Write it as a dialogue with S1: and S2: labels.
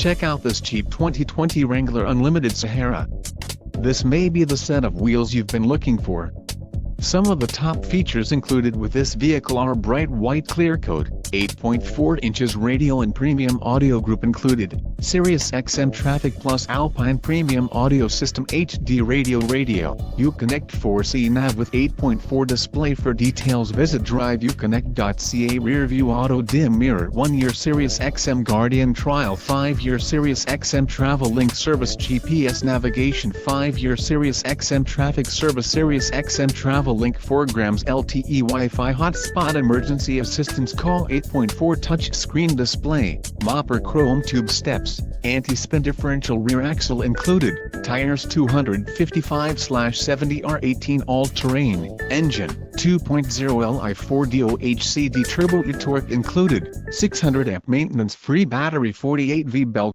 S1: Check out this cheap 2020 Wrangler Unlimited Sahara. This may be the set of wheels you've been looking for. Some of the top features included with this vehicle are bright white clear coat, 8.4 inches radio and premium audio group included, Sirius XM Traffic Plus Alpine Premium Audio System HD Radio, Uconnect 4C Nav with 8.4 display. For details visit driveuconnect.ca. Rearview auto dim mirror, 1-year Sirius XM Guardian trial, 5-year Sirius XM Travel Link service, GPS navigation, 5-year Sirius XM traffic service, Sirius XM Travel Link, 4 grams LTE Wi-Fi hotspot, emergency assistance call, 8.4 touch screen display, Mopper chrome tube steps, anti-spin differential rear axle included, tires 255/70R18 all-terrain, engine 2.0 Li4 DOHCD turbo, torque included, 600 amp maintenance-free battery, 48V belt.